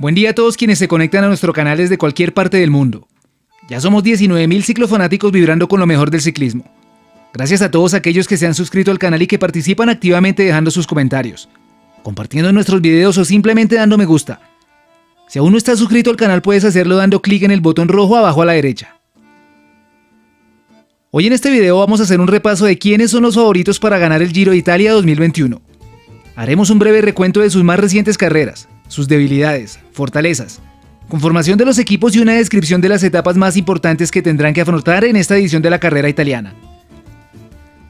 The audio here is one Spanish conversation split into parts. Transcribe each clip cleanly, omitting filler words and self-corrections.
Buen día a todos quienes se conectan a nuestro canal desde cualquier parte del mundo. Ya somos 19.000 ciclofanáticos vibrando con lo mejor del ciclismo. Gracias a todos aquellos que se han suscrito al canal y que participan activamente dejando sus comentarios, compartiendo nuestros videos o simplemente dando me gusta. Si aún no estás suscrito al canal puedes hacerlo dando clic en el botón rojo abajo a la derecha. Hoy en este video vamos a hacer un repaso de quiénes son los favoritos para ganar el Giro de Italia 2021. Haremos un breve recuento de sus más recientes carreras, sus debilidades, fortalezas, conformación de los equipos y una descripción de las etapas más importantes que tendrán que afrontar en esta edición de la carrera italiana.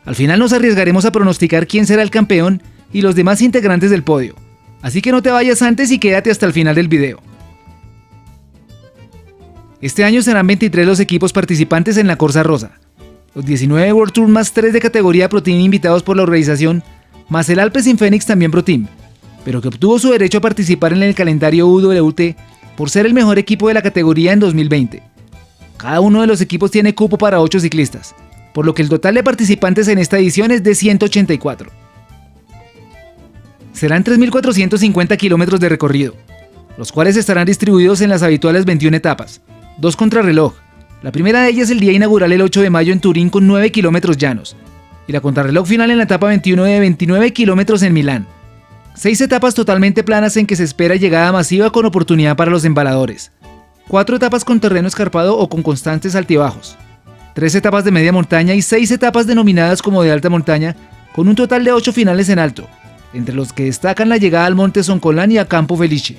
Al final nos arriesgaremos a pronosticar quién será el campeón y los demás integrantes del podio, así que no te vayas antes y quédate hasta el final del video. Este año serán 23 los equipos participantes en la Corsa Rosa, los 19 World Tour más 3 de categoría Pro Team invitados por la organización, más el Alpecin Fenix también Pro Team, pero que obtuvo su derecho a participar en el calendario UWT por ser el mejor equipo de la categoría en 2020. Cada uno de los equipos tiene cupo para 8 ciclistas, por lo que el total de participantes en esta edición es de 184. Serán 3.450 kilómetros de recorrido, los cuales estarán distribuidos en las habituales 21 etapas, 2 contrarreloj. La primera de ellas el día inaugural el 8 de mayo en Turín con 9 kilómetros llanos, y la contrarreloj final en la etapa 21 de 29 kilómetros en Milán. 6 etapas totalmente planas en que se espera llegada masiva con oportunidad para los embaladores. 4 etapas con terreno escarpado o con constantes altibajos. 3 etapas de media montaña y 6 etapas denominadas como de alta montaña, con un total de 8 finales en alto, entre los que destacan la llegada al Monte Soncolán y a Campo Felice.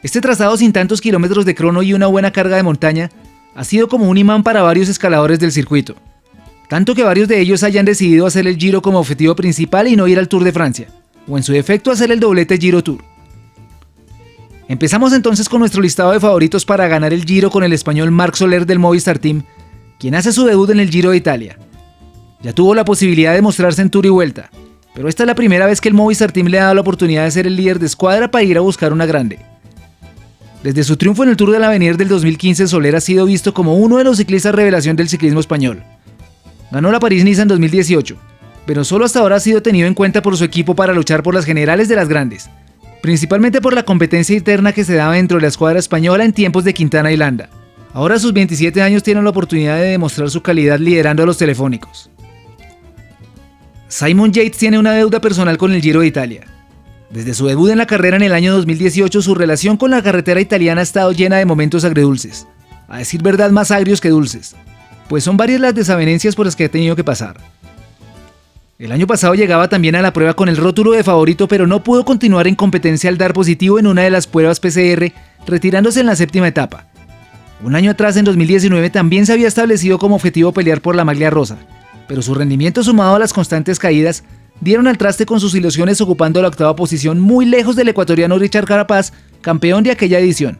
Este trazado sin tantos kilómetros de crono y una buena carga de montaña ha sido como un imán para varios escaladores del circuito, tanto que varios de ellos hayan decidido hacer el Giro como objetivo principal y no ir al Tour de Francia, o en su defecto hacer el doblete Giro Tour. Empezamos entonces con nuestro listado de favoritos para ganar el Giro con el español Marc Soler del Movistar Team, quien hace su debut en el Giro de Italia. Ya tuvo la posibilidad de mostrarse en Tour y Vuelta, pero esta es la primera vez que el Movistar Team le ha dado la oportunidad de ser el líder de escuadra para ir a buscar una grande. Desde su triunfo en el Tour de l'Avenir del 2015, Soler ha sido visto como uno de los ciclistas revelación del ciclismo español. Ganó la París-Niza en 2018, pero solo hasta ahora ha sido tenido en cuenta por su equipo para luchar por las generales de las grandes, principalmente por la competencia interna que se daba dentro de la escuadra española en tiempos de Quintana y Landa. Ahora a sus 27 años tiene la oportunidad de demostrar su calidad liderando a los telefónicos. Simon Yates tiene una deuda personal con el Giro de Italia. Desde su debut en la carrera en el año 2018, su relación con la carretera italiana ha estado llena de momentos agridulces, a decir verdad más agrios que dulces, pues son varias las desavenencias por las que ha tenido que pasar. El año pasado llegaba también a la prueba con el rótulo de favorito, pero no pudo continuar en competencia al dar positivo en una de las pruebas PCR, retirándose en la 7ª etapa. Un año atrás, en 2019, también se había establecido como objetivo pelear por la maglia rosa, pero su rendimiento sumado a las constantes caídas dieron al traste con sus ilusiones ocupando la 8ª posición muy lejos del ecuatoriano Richard Carapaz, campeón de aquella edición.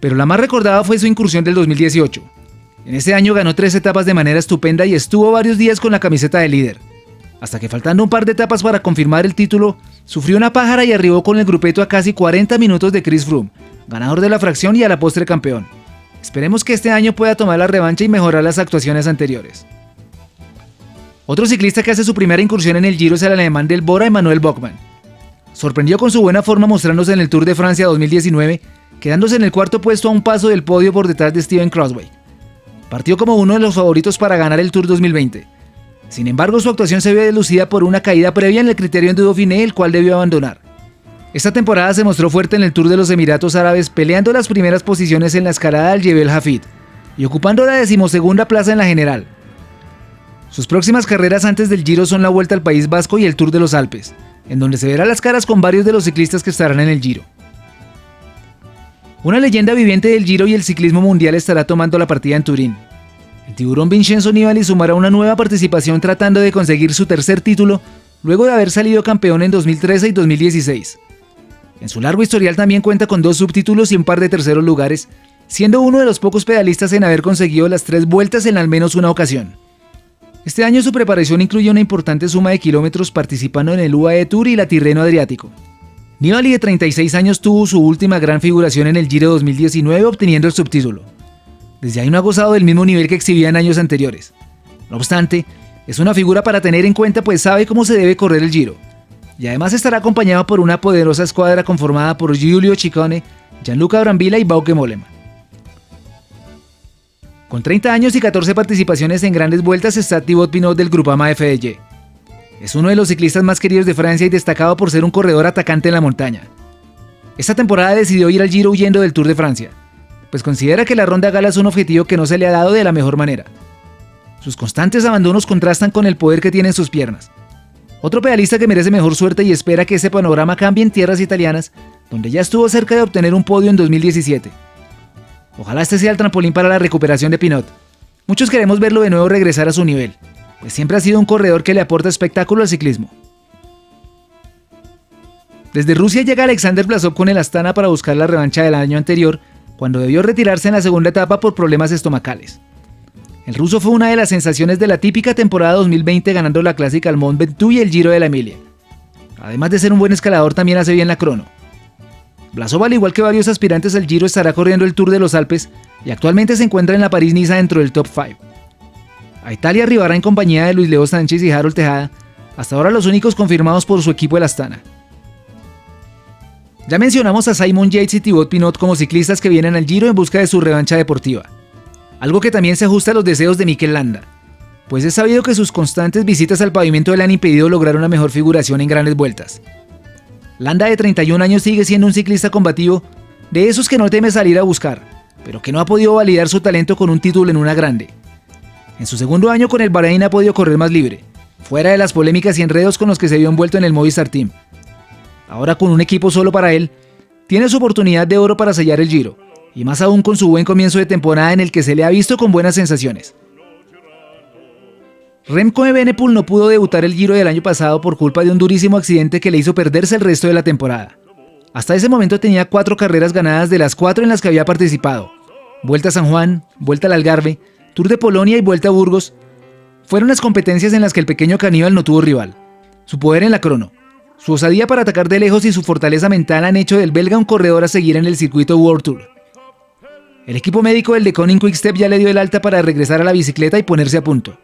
Pero la más recordada fue su incursión del 2018. En ese año ganó 3 etapas de manera estupenda y estuvo varios días con la camiseta de líder, hasta que faltando un par de etapas para confirmar el título, sufrió una pájara y arribó con el grupeto a casi 40 minutos de Chris Froome, ganador de la fracción y a la postre campeón. Esperemos que este año pueda tomar la revancha y mejorar las actuaciones anteriores. Otro ciclista que hace su primera incursión en el Giro es el alemán del Bora, Emanuel Buchmann. Sorprendió con su buena forma mostrándose en el Tour de Francia 2019, quedándose en el 4º puesto a un paso del podio por detrás de Steven Crossway. Partió como uno de los favoritos para ganar el Tour 2020. Sin embargo, su actuación se vio deslucida por una caída previa en el criterium de Dauphiné, el cual debió abandonar. Esta temporada se mostró fuerte en el Tour de los Emiratos Árabes, peleando las primeras posiciones en la escalada del Jebel Hafid y ocupando la 12ª plaza en la general. Sus próximas carreras antes del Giro son la Vuelta al País Vasco y el Tour de los Alpes, en donde se verá las caras con varios de los ciclistas que estarán en el Giro. Una leyenda viviente del Giro y el ciclismo mundial estará tomando la partida en Turín. El tiburón Vincenzo Nibali sumará una nueva participación tratando de conseguir su 3er título, luego de haber salido campeón en 2013 y 2016. En su largo historial también cuenta con 2 subtítulos y un par de terceros lugares, siendo uno de los pocos pedalistas en haber conseguido las 3 vueltas en al menos una ocasión. Este año su preparación incluye una importante suma de kilómetros participando en el UAE Tour y la Tirreno Adriático. Nibali, de 36 años, tuvo su última gran figuración en el Giro 2019 obteniendo el subtítulo. Desde ahí no ha gozado del mismo nivel que exhibía en años anteriores. No obstante, es una figura para tener en cuenta pues sabe cómo se debe correr el Giro. y además estará acompañado por una poderosa escuadra conformada por Giulio Ciccone, Gianluca Brambilla y Bauke Mollema. Con 30 años y 14 participaciones en grandes vueltas está Thibaut Pinot del Groupama FDJ. Es uno de los ciclistas más queridos de Francia y destacado por ser un corredor atacante en la montaña. Esta temporada decidió ir al Giro huyendo del Tour de Francia, pues considera que la Ronda Gala es un objetivo que no se le ha dado de la mejor manera. Sus constantes abandonos contrastan con el poder que tiene en sus piernas. Otro pedalista que merece mejor suerte y espera que ese panorama cambie en tierras italianas, donde ya estuvo cerca de obtener un podio en 2017. Ojalá este sea el trampolín para la recuperación de Pinot. Muchos queremos verlo de nuevo regresar a su nivel, pues siempre ha sido un corredor que le aporta espectáculo al ciclismo. Desde Rusia llega Alexander Blasov con el Astana para buscar la revancha del año anterior, cuando debió retirarse en la segunda etapa por problemas estomacales. El ruso fue una de las sensaciones de la típica temporada 2020, ganando la clásica al Mont Ventoux y el Giro de la Emilia. Además de ser un buen escalador, también hace bien la crono. Blasov, al igual que varios aspirantes al Giro, estará corriendo el Tour de los Alpes y actualmente se encuentra en la París-Niza dentro del top 5. A Italia arribará en compañía de Luis Leo Sánchez y Harold Tejada, hasta ahora los únicos confirmados por su equipo el Astana. Ya mencionamos a Simon Yates y Thibaut Pinot como ciclistas que vienen al Giro en busca de su revancha deportiva, algo que también se ajusta a los deseos de Mikel Landa, pues es sabido que sus constantes visitas al pavimento le han impedido lograr una mejor figuración en grandes vueltas. Landa, de 31 años, sigue siendo un ciclista combativo, de esos que no teme salir a buscar, pero que no ha podido validar su talento con un título en una grande. En su segundo año con el Bahrein ha podido correr más libre, fuera de las polémicas y enredos con los que se vio envuelto en el Movistar Team. Ahora, con un equipo solo para él, tiene su oportunidad de oro para sellar el Giro, y más aún con su buen comienzo de temporada en el que se le ha visto con buenas sensaciones. Remco Evenepoel no pudo debutar el Giro del año pasado por culpa de un durísimo accidente que le hizo perderse el resto de la temporada. Hasta ese momento tenía 4 carreras ganadas de las 4 en las que había participado: Vuelta a San Juan, Vuelta al Algarve, Tour de Polonia y Vuelta a Burgos. Fueron las competencias en las que el pequeño caníbal no tuvo rival. Su poder en la crono, su osadía para atacar de lejos y su fortaleza mental han hecho del belga un corredor a seguir en el circuito World Tour. El equipo médico del De Koning Quick-Step ya le dio el alta para regresar a la bicicleta y ponerse a punto.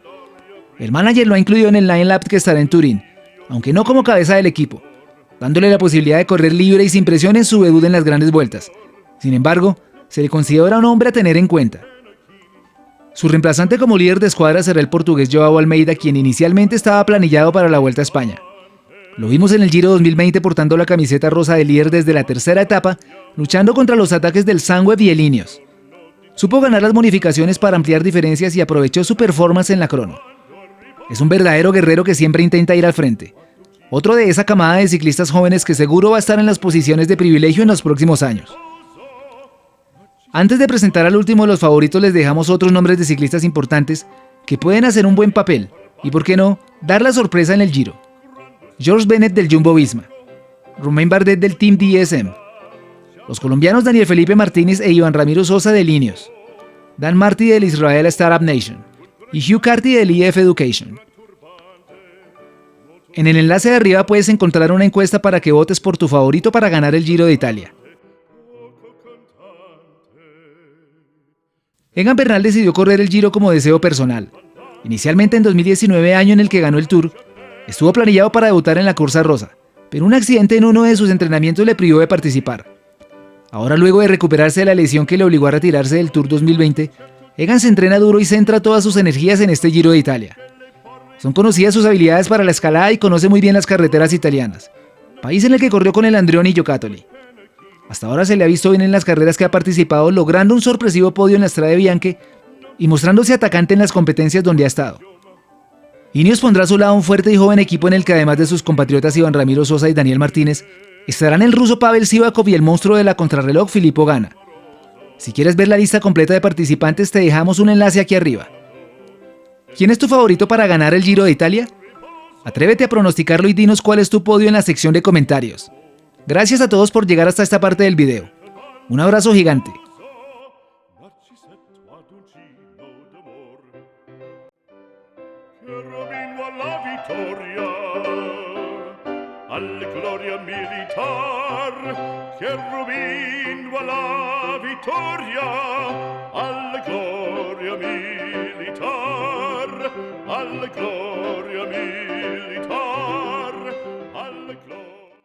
El manager lo ha incluido en el line-up que estará en Turín, aunque no como cabeza del equipo, dándole la posibilidad de correr libre y sin presión en su debut en las grandes vueltas. Sin embargo, se le considera un hombre a tener en cuenta. Su reemplazante como líder de escuadra será el portugués Joao Almeida, quien inicialmente estaba planillado para la Vuelta a España. Lo vimos en el Giro 2020 portando la camiseta rosa de líder desde la tercera etapa, luchando contra los ataques del Sunweb y el Ineos. Supo ganar las bonificaciones para ampliar diferencias y aprovechó su performance en la crono. Es un verdadero guerrero que siempre intenta ir al frente. Otro de esa camada de ciclistas jóvenes que seguro va a estar en las posiciones de privilegio en los próximos años. Antes de presentar al último de los favoritos, les dejamos otros nombres de ciclistas importantes que pueden hacer un buen papel y, por qué no, dar la sorpresa en el Giro. George Bennett del Jumbo-Visma, Romain Bardet del Team DSM, los colombianos Daniel Felipe Martínez e Iván Ramiro Sosa del Ineos, Dan Marty del Israel Startup Nation y Hugh Carty del EF Education. En el enlace de arriba puedes encontrar una encuesta para que votes por tu favorito para ganar el Giro de Italia. Egan Bernal decidió correr el Giro como deseo personal. Inicialmente en 2019, año en el que ganó el Tour, estuvo planillado para debutar en la Cursa Rosa, pero un accidente en uno de sus entrenamientos le privó de participar. Ahora, luego de recuperarse de la lesión que le obligó a retirarse del Tour 2020, Egan se entrena duro y centra todas sus energías en este Giro de Italia. Son conocidas sus habilidades para la escalada y conoce muy bien las carreteras italianas, país en el que corrió con el Andreoni Giocattoli. Hasta ahora se le ha visto bien en las carreras que ha participado, logrando un sorpresivo podio en la Strade Bianche y mostrándose atacante en las competencias donde ha estado. Ineos pondrá a su lado un fuerte y joven equipo en el que, además de sus compatriotas Iván Ramiro Sosa y Daniel Martínez, estarán el ruso Pavel Sivakov y el monstruo de la contrarreloj Filippo Ganna. Si quieres ver la lista completa de participantes, te dejamos un enlace aquí arriba. ¿Quién es tu favorito para ganar el Giro de Italia? Atrévete a pronosticarlo y dinos cuál es tu podio en la sección de comentarios. Gracias a todos por llegar hasta esta parte del video. Un abrazo gigante. Alla gloria militar, cherubim alla vittoria, alla gloria militar, alla gloria militar.